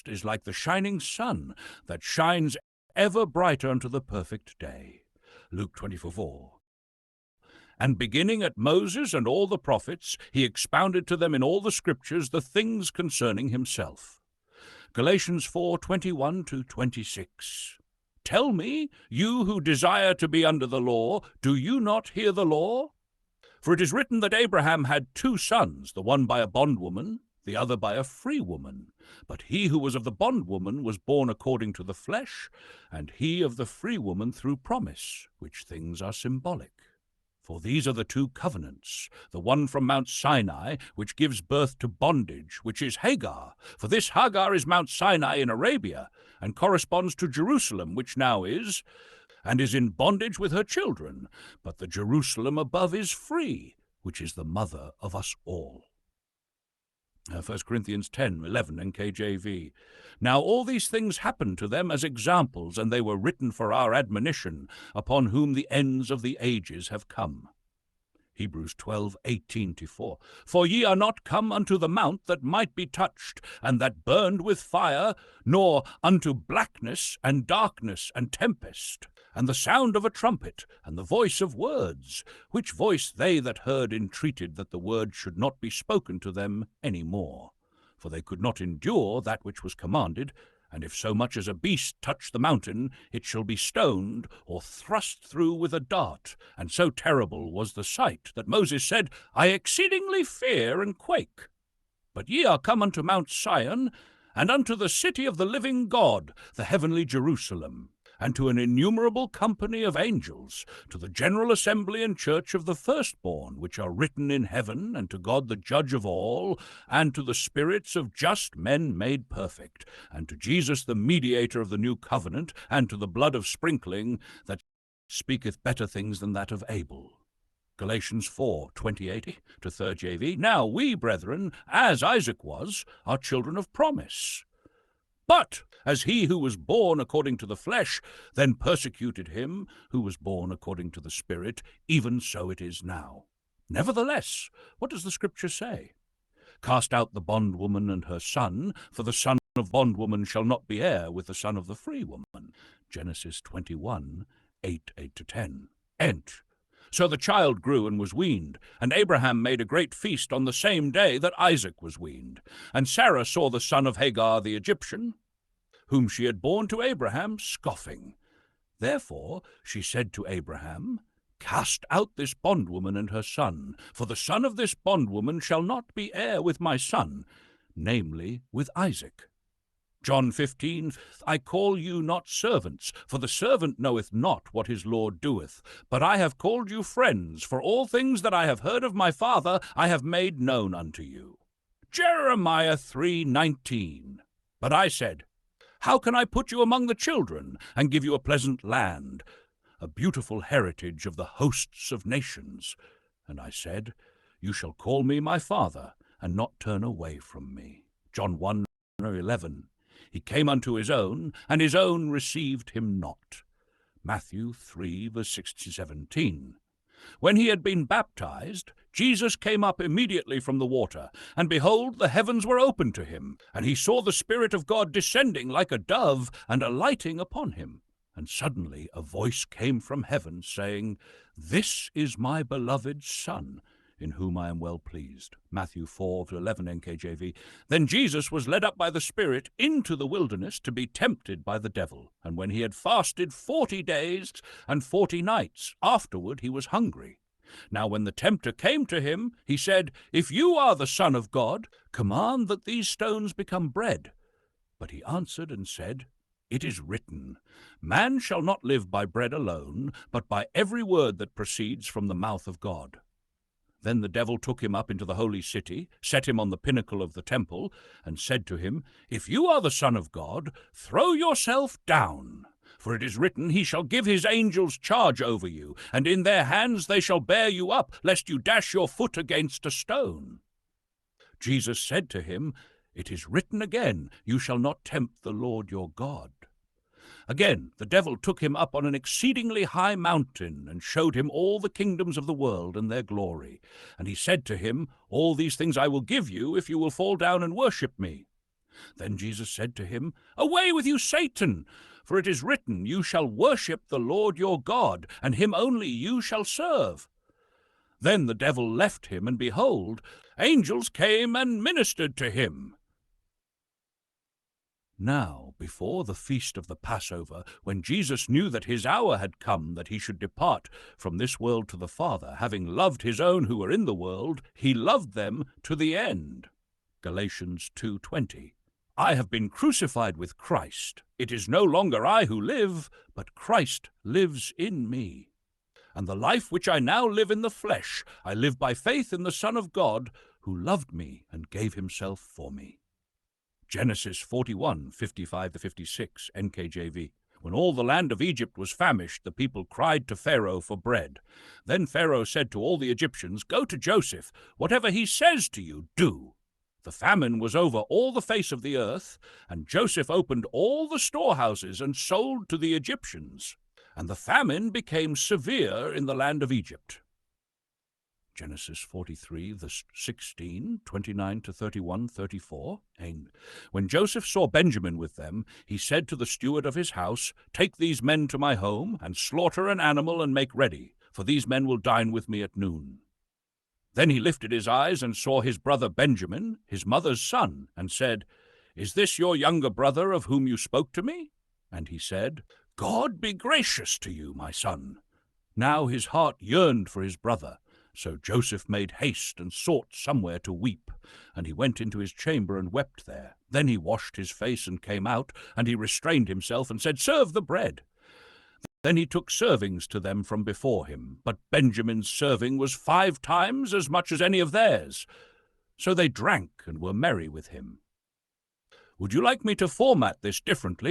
is like the shining sun that shines ever brighter unto the perfect day. Luke 24:4. And beginning at Moses and all the prophets, he expounded to them in all the scriptures the things concerning himself. Galatians 4:21-26. Tell me, you who desire to be under the law, do you not hear the law? For it is written that Abraham had 2 sons, the one by a bondwoman, the other by a freewoman. But he who was of the bondwoman was born according to the flesh, and he of the freewoman through promise, which things are symbolic. For these are the 2 covenants, the one from Mount Sinai, which gives birth to bondage, which is Hagar. For this Hagar is Mount Sinai in Arabia, and corresponds to Jerusalem, which now is, and is in bondage with her children. But the Jerusalem above is free, which is the mother of us all. 1 Corinthians 10:11 NKJV. Now all these things happened to them as examples, and they were written for our admonition, upon whom the ends of the ages have come. Hebrews 12:18-4. For ye are not come unto the mount that might be touched, and that burned with fire, nor unto blackness and darkness and tempest, and the sound of a trumpet, and the voice of words, which voice they that heard entreated that the word should not be spoken to them any more. For they could not endure that which was commanded, and if so much as a beast touch the mountain, it shall be stoned, or thrust through with a dart. And so terrible was the sight, that Moses said, I exceedingly fear and quake. But ye are come unto Mount Sion, and unto the city of the living God, the heavenly Jerusalem, and to an innumerable company of angels, to the general assembly and church of the firstborn, which are written in heaven, and to God the judge of all, and to the spirits of just men made perfect, and to Jesus the mediator of the new covenant, and to the blood of sprinkling, that speaketh better things than that of Abel. Galatians 4:28-30 Now we, brethren, as Isaac was, are children of promise. But as he who was born according to the flesh then persecuted him who was born according to the Spirit, even so it is now. Nevertheless, what does the Scripture say? Cast out the bondwoman and her son, for the son of bondwoman shall not be heir with the son of the free woman. Genesis 21:8-10. Ent. So the child grew and was weaned, and Abraham made a great feast on the same day that Isaac was weaned. And Sarah saw the son of Hagar the Egyptian, whom she had borne to Abraham, scoffing. Therefore she said to Abraham, Cast out this bondwoman and her son, for the son of this bondwoman shall not be heir with my son, namely with Isaac. John 15, I call you not servants, for the servant knoweth not what his Lord doeth. But I have called you friends, for all things that I have heard of my Father I have made known unto you. Jeremiah 3:19. But I said, How can I put you among the children, and give you a pleasant land, a beautiful heritage of the hosts of nations? And I said, You shall call me my Father, and not turn away from me. John 1:11. He came unto his own, and his own received him not. Matthew 3:16-17. When he had been baptized, Jesus came up immediately from the water, and behold, the heavens were opened to him, and he saw the Spirit of God descending like a dove and alighting upon him. And suddenly a voice came from heaven, saying, This is my beloved Son, in whom I am well pleased. Matthew 4:11 NKJV. Then Jesus was led up by the Spirit into the wilderness to be tempted by the devil. And when he had fasted 40 days and 40 nights, afterward he was hungry. Now when the tempter came to him, he said, If you are the Son of God, command that these stones become bread. But he answered and said, It is written, Man shall not live by bread alone, but by every word that proceeds from the mouth of God. Then the devil took him up into the holy city, set him on the pinnacle of the temple, and said to him, If you are the Son of God, throw yourself down. For it is written, He shall give his angels charge over you, and in their hands they shall bear you up, lest you dash your foot against a stone. Jesus said to him, It is written again, You shall not tempt the Lord your God. Again, the devil took him up on an exceedingly high mountain, and showed him all the kingdoms of the world and their glory. And he said to him, All these things I will give you, if you will fall down and worship me. Then Jesus said to him, "Away with you, Satan! For it is written, 'You shall worship the Lord your God, and him only you shall serve.' Then the devil left him, and behold, angels came and ministered to him." Now, before the feast of the Passover, when Jesus knew that his hour had come that he should depart from this world to the Father, having loved his own who were in the world, he loved them to the end. Galatians 2:20. I have been crucified with Christ. It is no longer I who live, but Christ lives in me. And the life which I now live in the flesh, I live by faith in the Son of God, who loved me and gave himself for me. Genesis 41:55-56, NKJV. When all the land of Egypt was famished, the people cried to Pharaoh for bread. Then Pharaoh said to all the Egyptians, "Go to Joseph. Whatever he says to you, do." The famine was over all the face of the earth, and Joseph opened all the storehouses and sold to the Egyptians. And the famine became severe in the land of Egypt. Genesis 43:16, 29-31, 34. And when Joseph saw Benjamin with them, he said to the steward of his house, "Take these men to my home, and slaughter an animal and make ready, for these men will dine with me at noon." Then he lifted his eyes and saw his brother Benjamin, his mother's son, and said, "Is this your younger brother of whom you spoke to me?" And he said, "God be gracious to you, my son." Now his heart yearned for his brother. So Joseph made haste and sought somewhere to weep, and he went into his chamber and wept there. Then he washed his face and came out, and he restrained himself and said, "Serve the bread." Then he took servings to them from before him, but Benjamin's serving was 5 times as much as any of theirs. So they drank and were merry with him. Would you like me to format this differently